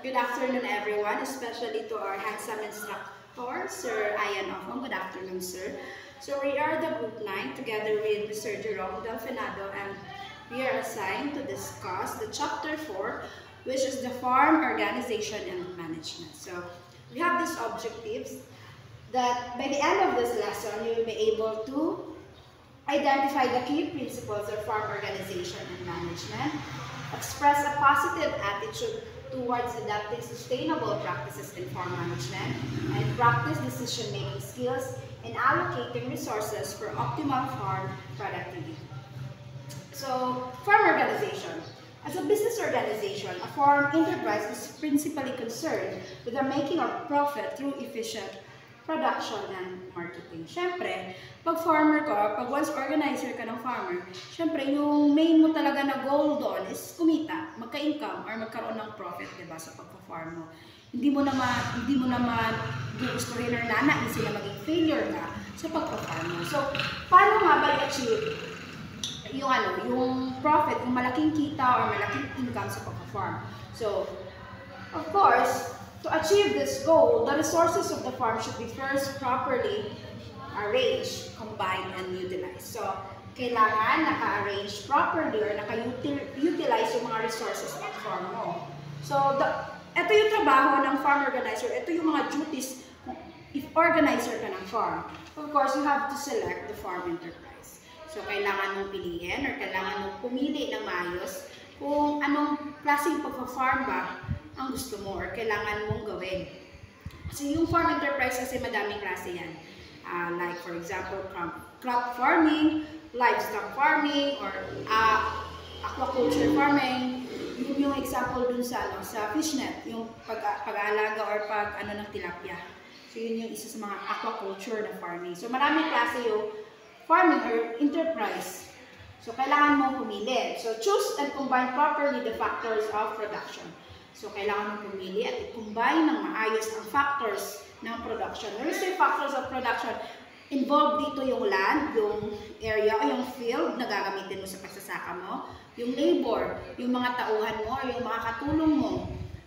Good afternoon, everyone, especially to our handsome instructor, Sir Ian Ofong. Good afternoon, sir. So we are the Group 9 together with Mr. Jerome Delfinado, and we are assigned to discuss the Chapter 4, which is the Farm Organization and Management. So we have these objectives that by the end of this lesson, you will be able to identify the key principles of farm organization and management, express a positive attitude towards adapting sustainable practices in farm management, and practice decision-making skills in allocating resources for optimal farm productivity. So, farm organization. As a business organization, a farm enterprise is principally concerned with the making of profit through efficient production and marketing. Siyempre, pag farmer ka, pag once organizer ka ng farmer, siyempre yung main mo talaga na goal doon is kumita, magka-income or magkaroon ng profit, diba, sa pagpa-farm mo. Hindi mo naman gugustuhin or nanaisin na maging failure ka sa pagpa-farm mo. So, paano nga ba i-achieve yung profit, yung malaking kita or malaking income sa pagpa-farm? So, of course, to achieve this goal, the resources of the farm should be first properly arranged, combined, and utilized. So, kailangan naka-arrange properly or naka-utilize yung mga resources ng farm mo. So, ito yung trabaho ng farm organizer. Ito yung mga duties if organizer ka ng farm. Of course, you have to select the farm enterprise. So, kailangan mong piliin or kailangan mong pumili ng maayos kung anong klaseng pagpa-farm ba ang gusto mo or kailangan mong gawin. Kasi yung farm enterprise kasi madaming klase yan. Like for example, crop farming, livestock farming, or aquaculture farming. Yun yung example dun sa fishnet, yung pag-aalaga or ng tilapia. So yun yung isa sa mga aquaculture na farming. So maraming klase yung farming or enterprise. So kailangan mong pumili. So choose and combine properly the factors of production. So, kailangan mong pumili at i-combine ng maayos ang factors ng production. When we say factors of production, involved dito yung land, yung area, o yung field na gagamitin mo sa pagsasaka mo, yung labor, yung mga tauhan mo, o yung mga katulong mo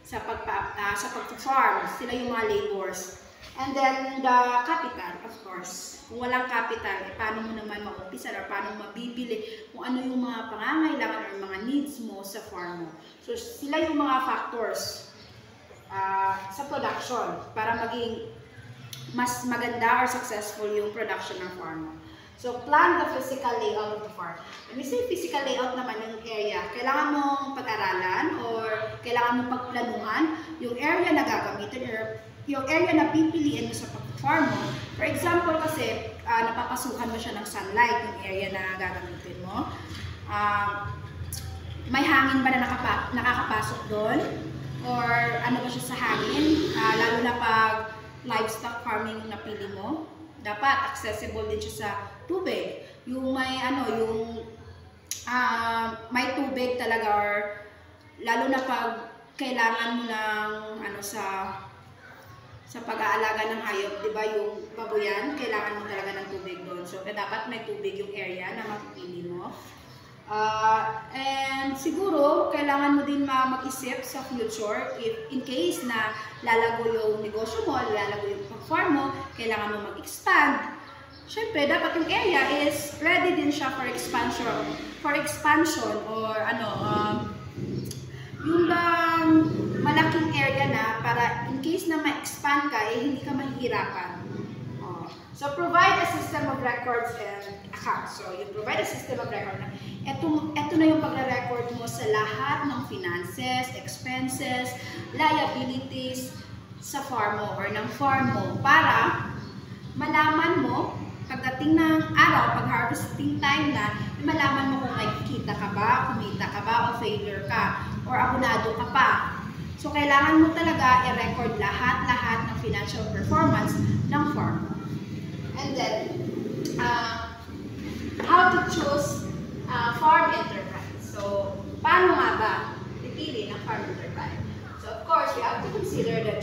sa pag-farm, sila yung mga labors. And then, the capital, of course. Kung walang capital, paano mo naman mag-umpisa or paano mo mabibili kung ano yung mga pangangailangan or mga needs mo sa farm mo. So, sila yung mga factors sa production para maging mas maganda or successful yung production ng farm mo. So, plan the physical layout of the farm. When we say physical layout naman yung area, kailangan mong pag-aralan or kailangan mong pagplanuhan yung area na gagamitin or yung area na pipiliin mo sa pag-farm mo. For example kasi, napapasukan mo siya ng sunlight, yung area na gagamitin mo. May hangin ba na nakakapasok doon? Or ano ba siya sa hangin? Lalo na pag livestock farming yung napili mo, dapat accessible din siya sa tubig. Yung may may tubig talaga or lalo na pag kailangan mo ng sa pag-aalaga ng hayop, di ba, yung baboyan, kailangan mo talaga ng tubig doon. So, dapat may tubig yung area na mapipili mo. And siguro, kailangan mo din mag-isip sa future, if in case na lalago yung negosyo mo, lalago yung farm mo, kailangan mo mag-expand. Siyempre, dapat yung area is ready din siya for expansion or yung bang malaking area na para in case na ma-expand ka, hindi ka mahihirapan. So, provide a system of records and accounts. So, you provide a system of record. Ito na yung pagre-record mo sa lahat ng finances, expenses, liabilities sa farm mo or ng farm mo para malaman mo pagdating ng araw, pag-harvesting time na, malaman mo kung may kita ka ba, kumita ka ba, o failure ka, or abonado ka pa. So, kailangan mo talaga i-record lahat ng financial performance ng farm. And then, how to choose farm enterprise. So, paano nga ba pipili ng farm enterprise? So, of course, we have to consider the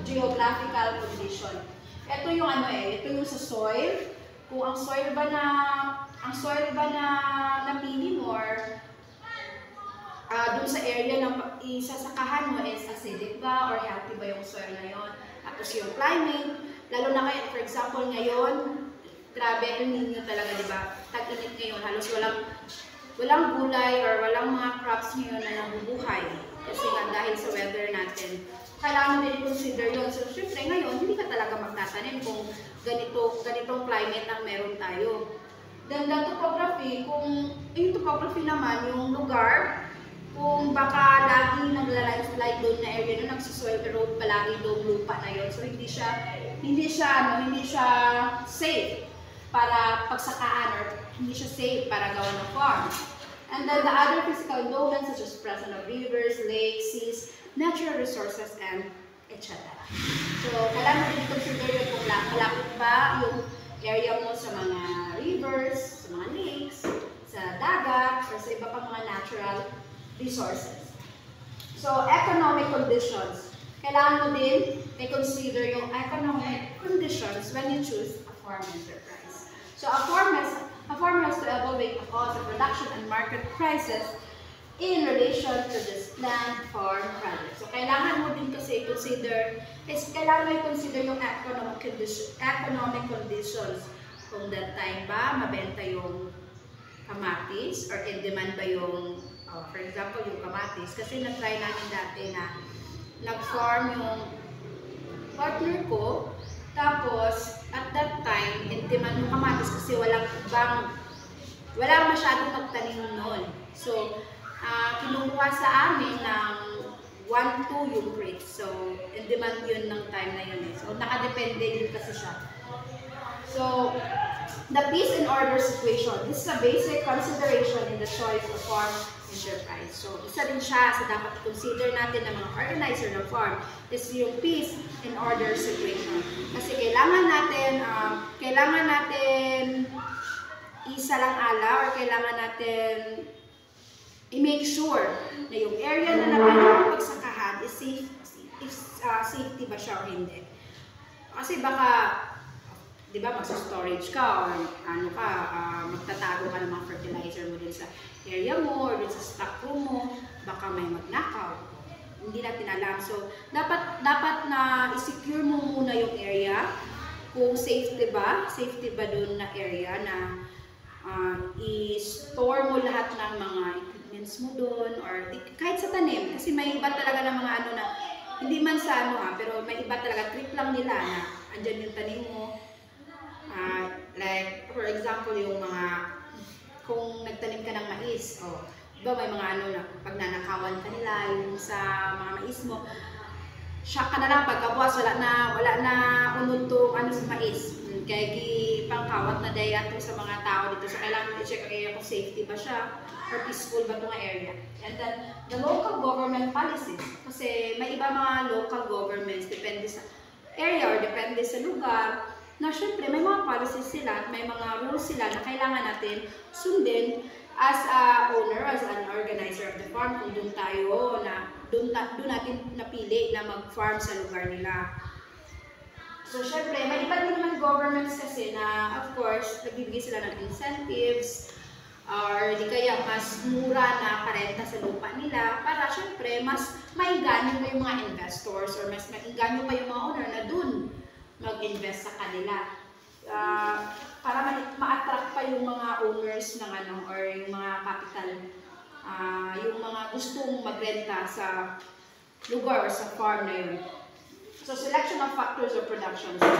geographical condition. Ito yung ito yung sa soil. Kung ang soil ba na napili mo or dun sa area na isasakahan mo is acidic ba or healthy ba yung soil na yon. Tapos yung climate, lalo na kayo, for example, ngayon, grabe, El Nino talaga, di ba? Tag-init ngayon, halos walang gulay or walang mga crops ngayon na nabubuhay. Kasi nga dahil sa weather natin, kailangan din i-consider yun. So, syempre ngayon, hindi ka talaga magtatanim kung ganitong climate ang meron tayo. Then, the topography, kung yung topography naman, yung lugar, kung baka lagi nagla-landslide doon na area na nagsusoil erode palagi doon lupa na yun. So, hindi siya safe para pagsakaan or hindi siya safe para gawa ng farm. And then the other physical endowments such as presence of rivers, lakes, seas, natural resources, and etc. So, kailangan din consider yun kung malapit ba yung area mo sa mga rivers, sa mga lakes, sa dagat, or sa iba pang mga natural resources. So, economic conditions. Kailangan mo din i-consider yung economic conditions when you choose a farm enterprise. So, a farm has to evaluate the cost of production and market prices in relation to this planned farm project. So, kailangan mo din kasi i-consider yung economic conditions. Kung that time ba, mabenta yung kamatis or in demand ba yung, for example, yung kamatis. Kasi na-try namin dati na nag-farm yung partner ko. Tapos, at that time, in demand yung kamatis kasi walang masyadong magtanim noon. So, kinukuha sa amin ng 1-2 yung crate. So, in demand yun ng time na yun. So, nakadepende din kasi siya. So, the peace and order situation. This is a basic consideration in the choice of farm enterprise. So, isa din siya sa dapat i-consider natin ng mga organizer ng farm is yung peace and order situation. Kasi kailangan natin isalang-ala or kailangan natin i-make sure na yung area na natin pagsakahan is safety ba siya o hindi. Kasi baka, di ba, magsa-storage ka or magtatago ka ng mga fertilizer mo dun sa area mo or dun sa stock room mo, baka may magnakaw. Hindi natin alam. So, dapat na i-secure mo muna yung area kung safety ba dun na area na i-store mo lahat ng mga equipments mo dun or kahit sa tanim. Kasi may iba talaga ng mga na hindi man sa pero may iba talaga trip lang nila na andyan yung tanim mo. Like, for example, yung mga, kung nagtanim ka ng mais, diba may mga na pag nanakawan ka nila, yung sa mga mais mo, shock ka na lang pagkabuas, wala na unod to sa mais. Kaya pangkawat na daya to sa mga tao dito. So, kailangan mo i-check ang area kung safety ba siya or peaceful ba itong area. And then, the local government policies. Kasi may iba mga local governments, depende sa area or depende sa lugar, na syempre may mga policies sila at may mga rules sila na kailangan natin sundin as a owner, as an organizer of the farm. Kung doon natin napili na mag-farm sa lugar nila. So syempre, may iba din naman governments kasi na of course, nagbibigay sila ng incentives or di kaya mas mura na parenta sa lupa nila para syempre mas maiganyo pa yung mga investors or mas maiganyo pa yung mga owner na dun mag-invest sa kanila. Para ma-attract pa yung mga owners ng or yung mga capital, yung mga gustong magrenta sa lugar or sa farm na yun. So, selection of factors of production. So,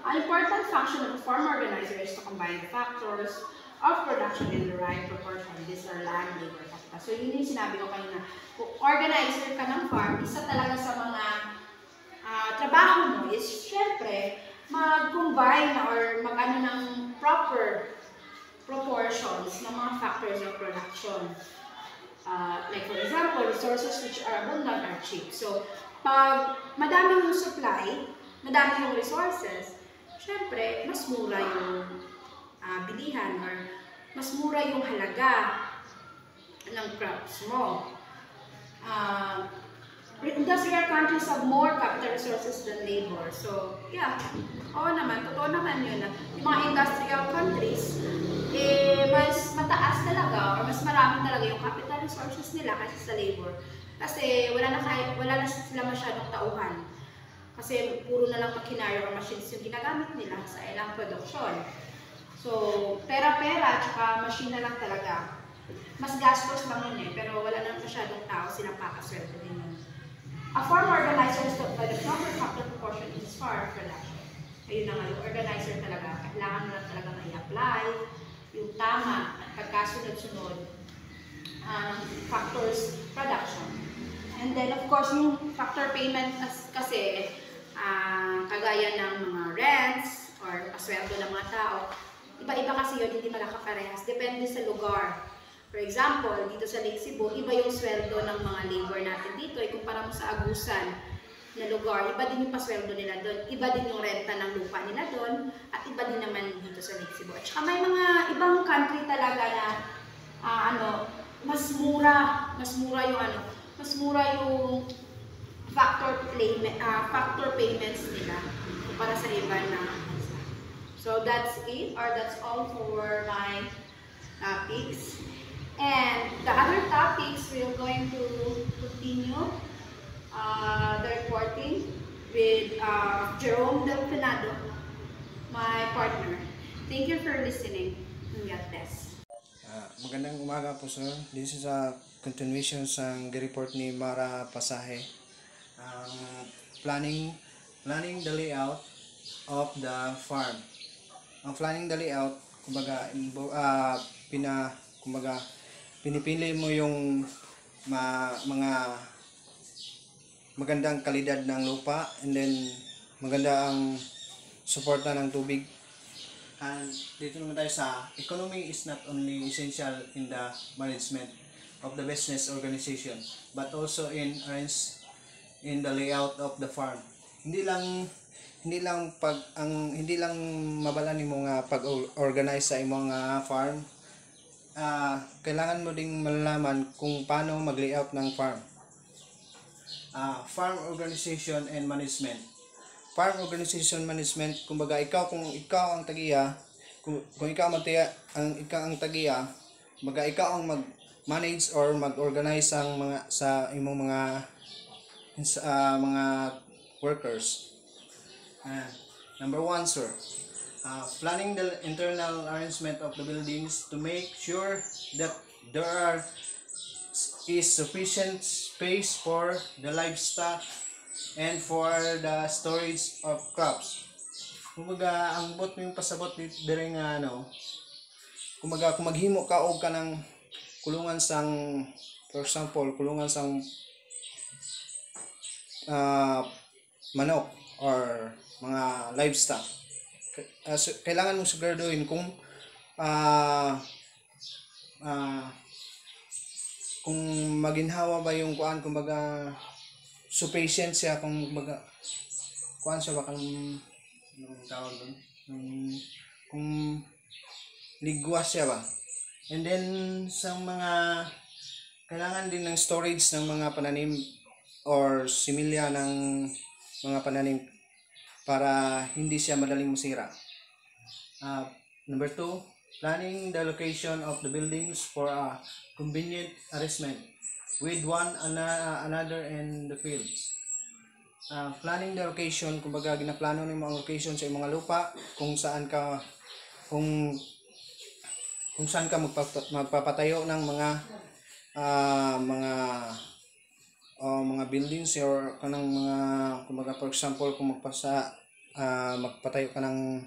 an important function of a farm organizer is to combine the factors of production in the right proportion. These are land, labor, capital. So, yun yung sinabi ko kanina. Kung organizer ka ng farm, isa talaga sa mga trabaho mo is, syempre, mag-combine or mag-ano ng proper proportions ng mga factors of production. Like, for example, resources which are abundant are cheap. So, pag madami yung supply, madami yung resources, syempre, mas mura yung bilihan or mas mura yung halaga ng crops mo. Industrial countries have more capital resources than labor. So, yeah, totoo naman yun. Yung mga industrial countries, mas mataas talaga or mas marami talaga yung capital resources nila kasi sa labor. Kasi wala na sila masyadong tauhan. Kasi puro na lang makinarya or machines yung ginagamit nila sa ilang production. So, pera-pera, tsaka machine na lang talaga. Mas gastos lang yun pero wala na masyadong tao, silang pakaswerte din yun. A farm organizer is by the proper capital proportion in farm production. Ayun na nga, yung organizer talaga, kailangan mo lang talaga i-apply yung tama at pagkasunod-sunod factors production. And then, of course, yung factor payment kasi, kagaya ng mga rents or pasweldo ng mga tao, iba-iba kasi yun, hindi malakaparehas. Depende sa lugar. For example, dito sa Lake Cebu, iba yung sweldo ng mga labor natin dito. Kumpara mo sa Agusan na lugar, iba din yung pasweldo nila doon. Iba din yung renta ng lupa nila doon. At iba din naman dito sa Lake Cebu. At saka may mga ibang country talaga na mas mura yung factor payments nila para sa iba na. So that's it, or that's all for my topics. And the other topics, we're going to continue the reporting with Jerome Delfinado, my partner. Thank you for listening. God bless. Magandang umaga po sir. This is a continuation sa report ni Mara Pasahe. Planning the layout of the farm. Ang planning the layout, kumbaga pinipili mo yung mga magandang kalidad ng lupa, and then maganda ang suporta ng tubig. And dito naman tayo sa economy is not only essential in the management of the business organization, but also in the layout of the farm. Hindi lang mabala nimo nga pag-organize sa imong farm. Kailangan mo ding malalaman kung paano mag-layout ng farm. Farm organization and management. Farm organization management, kumbaga kung ikaw ang tagiya, kung ikaw ang tagiya, kumbaga ikaw ang mag-manage or mag-organize sa imong mga workers. Number 1, sir. Planning the internal arrangement of the buildings to make sure that there is sufficient space for the livestock and for the storage of crops. Kumbaga, ang bot mo yung pasabot dire nga kumbaga kung maghimo ka og kanang kulungan sang, for example, kulungan sang manok or mga livestock, kailangan mo siguraduhin kung maginhawa ba yung kuan, kumbaga sufficient siya, kung kumbaga kuan siya ba, anong tawag doon, kung ligwas siya ba. And then sa mga kailangan din ng storage ng mga pananim or similya ng mga pananim para hindi siya madaling masira. Number 2, planning the location of the buildings for a convenient arrangement with one another in the fields. Planning the location, kumbaga ginaplano nimo ang location sa imong lupa, kung saan ka magpapatayo ng mga buildings or kanang mga, kumbaga for example, kung magpatayo ka ng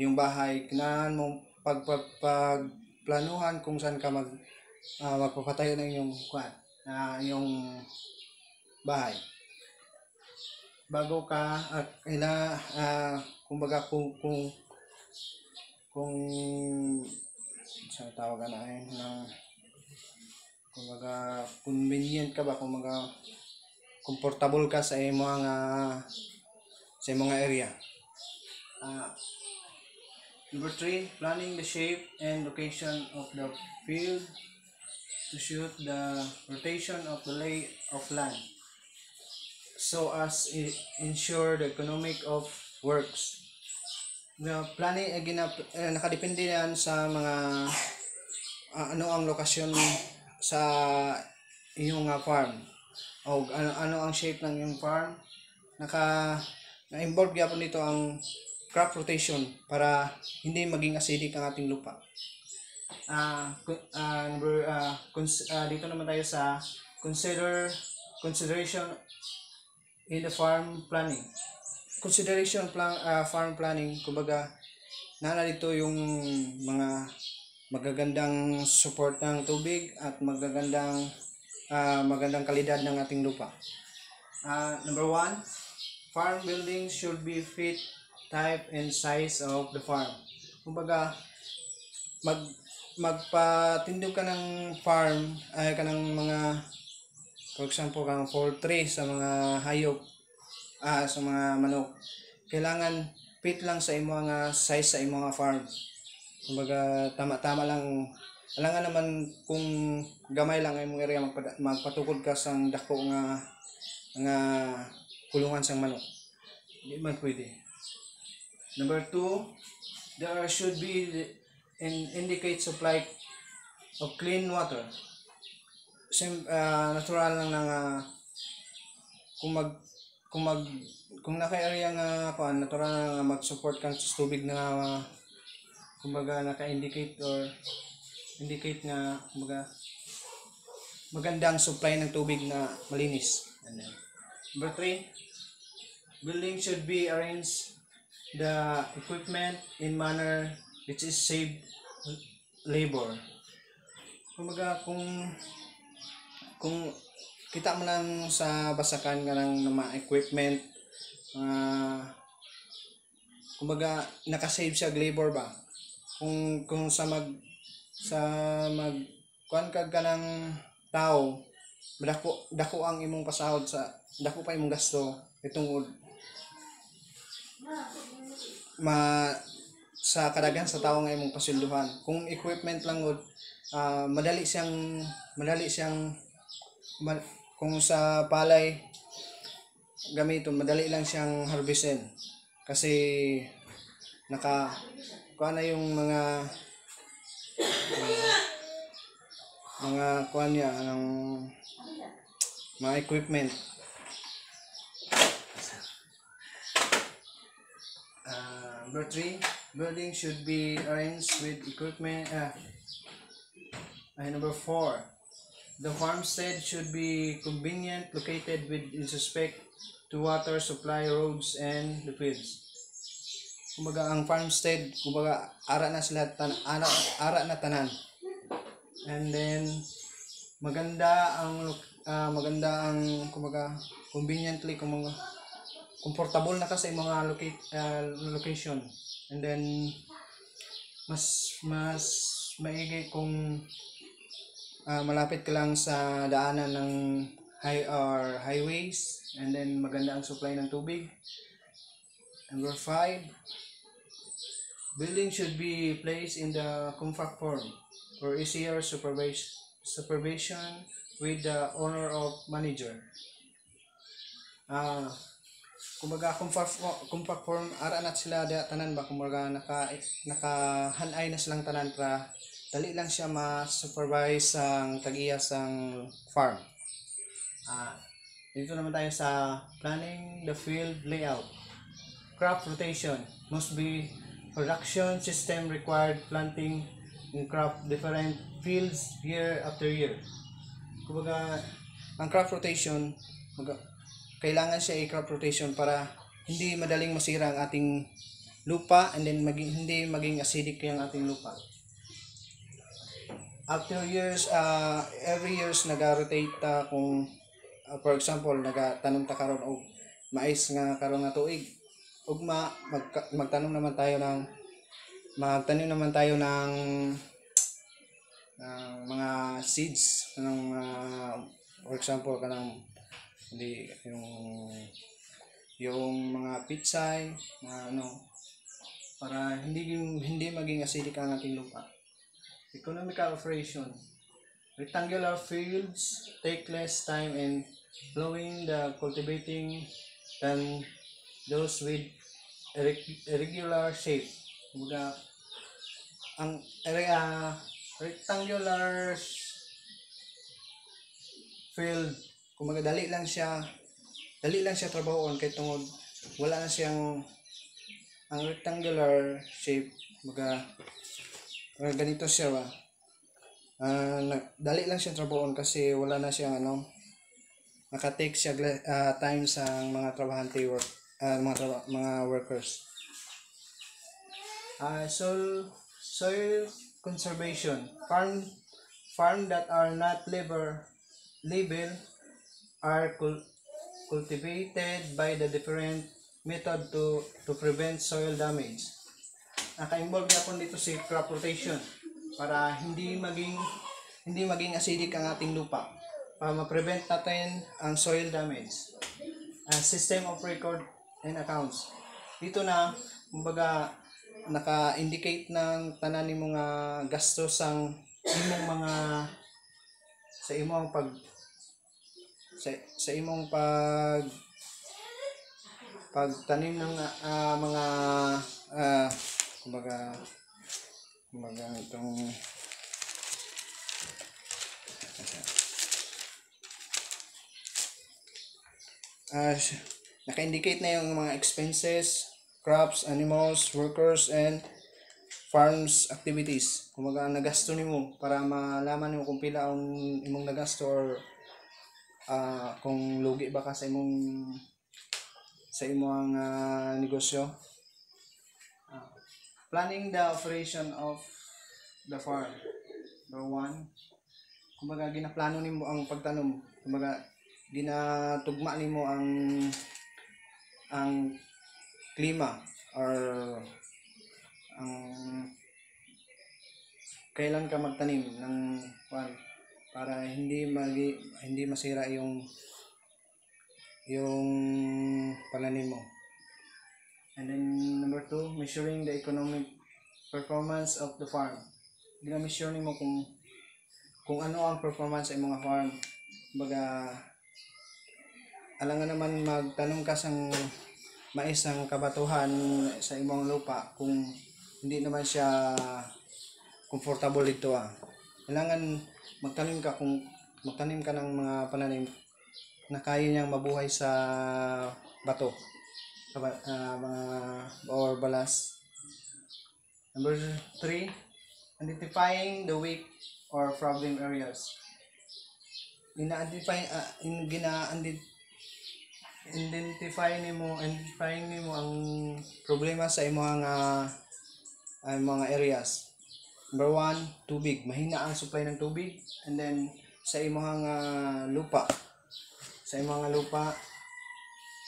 yung bahay, kailangan mo pagplanuhan kung saan ka magpapatayo ng yung bahay bago ka kumbaga kung sa tawagan na ng kumbaga convenient ka ba, kumbaga comfortable ka sa imong area. Number 3, planning the shape and location of the field to suit the rotation of the lay of land so as ensure the economic of works. Planning nakadepende yan sa mga ano ang lokasyon sa iyong farm o ano ang shape ng iyong farm. Na-involve gyapon dito ang crop rotation para hindi maging acidic ang ating lupa. Dito naman tayo sa consideration in the farm planning. Farm planning, kumbaga nana dito yung mga magagandang support ng tubig at magagandang kalidad ng ating lupa. Number 1, farm buildings should be fit, type, and size of the farm. Kumbaga, magpatindog ka ng farm, ay ka ng mga, for example, kang poultry sa mga hayop, sa mga manok. Kailangan fit lang sa imo nga size sa imo nga farm. Kumbaga, tama-tama lang. Alangan naman kung gamay lang ay mong area, magpatukod ka sang dako nga kulungan sang manok. Hindi man pwede. Number 2, there should be indicate supply of clean water. Natural lang na kung naka-area nga natural lang nga mag-support kang sa tubig na kumbaga naka-indicate nga kumbaga magandang supply ng tubig na malinis. And then, number 3, building should be arranged the equipment in manner which is save labor. Kumbaga kung kita mo lang sa basakan ka ng mga equipment, kumbaga nakasave siya labor ba? Kung kuan ka ng tao, dako ang imong pasahod dako pa imong gasto itong sa kadaghan sa tao nga imong pasilduhan. Kung equipment lang madali siyang kung sa palay gamiton, madali lang siyang harvestin kasi kuan na yung mga kuan niya mga equipment. Number 3, building should be arranged with equipment. Number 4, the farmstead should be convenient located with respect to water supply, roads, and the fields. Kumbaga ang farmstead, kumbaga ara na sila ara na tanan. And then maganda ang kumbaga conveniently, comfortable na ka sa mga location. And then mas maigi kung malapit ka lang sa daanan ng highways, and then maganda ang supply ng tubig. Number 5, building should be placed in the compact form for easier supervision with the owner of manager. Kumbaga compact form ara na sila tanan ba, kumbaga nakahanay na silang tanan para dali lang siya ma-supervise ang tag-iya sang farm. Dito naman tayo sa planning the field layout. Crop rotation must be production system required planting in crop different fields year after year. Kumbaga ang crop rotation, kailangan siya i-crop rotation para hindi madaling masira ang ating lupa, and then hindi maging acidic yung ating lupa. After years, every years nag-rotate kung for example nagatanom ta karon og mais nga karon nga tuig, ugma magtanim naman tayo ng mga seeds for example kanang yung mga pitsay para hindi maging acidic ang ating lupa. Economical operation. Rectangular fields take less time in plowing the cultivating than those with irregular shape. Kumbaga, ang rectangular field, kumbaga dali lang siya trabahoon kay tungod wala na siyang ang rectangular shape, kumbaga ganito siya ba. Dali lang siya trabahoon kasi wala na siyang nakatake siya time sa mga trabahante mga workers. Soil conservation. Farm that are not label are cultivated by the different method to prevent soil damage. Naka-involve ako dito sa crop rotation para hindi maging acidic ang ating lupa, para ma-prevent natin ang soil damage. System of record and accounts. Dito na kumbaga naka-indicate ng tanan ni mga gastos sang imong mga sa imong pagtanim ng mga kumbaga itong naka-indicate na yung mga expenses, crops, animals, workers, and farms activities. Kumbaga nagasto nimo para malaman nimo kung pila ang imong nagasto or kung lugi ba ka sa imong negosyo. Planning the operation of the farm. Number 1, kumbaga ginaplano nimo ang pagtanom. Kumbaga ginatugma nimo ang klima or ang kailan ka magtanim ng para hindi masira yung pananim mo. And then number 2, measuring the economic performance of the farm. Gina-measure nimo kung ano ang performance sa imong farm. Kumbaga alangan naman magtanom ka sang mais ang kabatuhan sa imong lupa kung hindi naman siya comfortable dito. Kailangan magtanim ka ng mga pananim na kaya niyang mabuhay sa bato, or balas. Number 3, identifying the weak or problem areas. Identifying nimo ang problema sa imong mga areas. Number 1, tubig. Mahina ang supply ng tubig. And then sa imong lupa.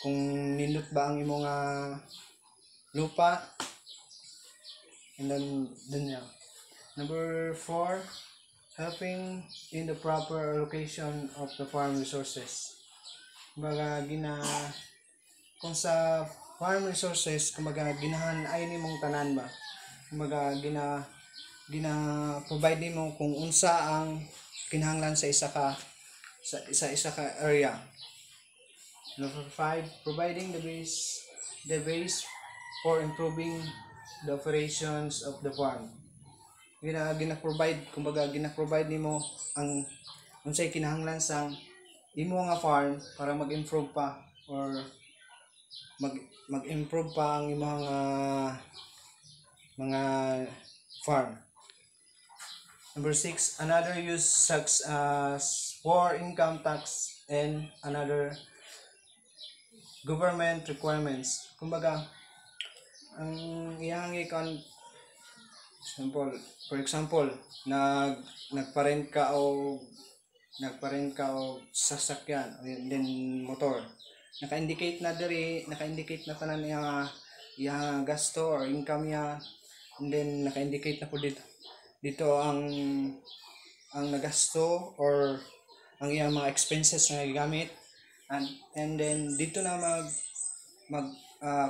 Kung nindot ba ang imong lupa. And then yan. Number 4, helping in the proper allocation of the farm resources. Kumbaga kung sa farm resources, kumbaga ginahanay nimong tanan ba. Kumbaga provide nimo kung unsa ang kinahanglan sa isa ka area. Number 5, providing the base for improving the operations of the farm. Gina-provide nimo ang unsay kinahanglan sang imo nga farm para mag-improve pa or mag-improve pa ang imong mga farm. Number 6, another use such as for income tax and another government requirements. Kumbaga ang iyang for example, nagparent ka o sasakyan and then motor, naka-indicate na tanan niya gasto or income niya, and then naka-indicate na po dito ang nagasto or ang iyang mga expenses na gigamit, and then dito na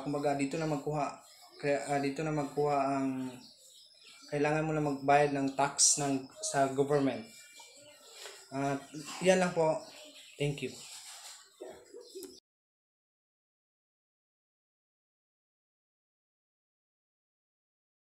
kumbaga dito na magkuha ang kailangan mo na magbayad ng tax sa government. Yan lang po. Thank you.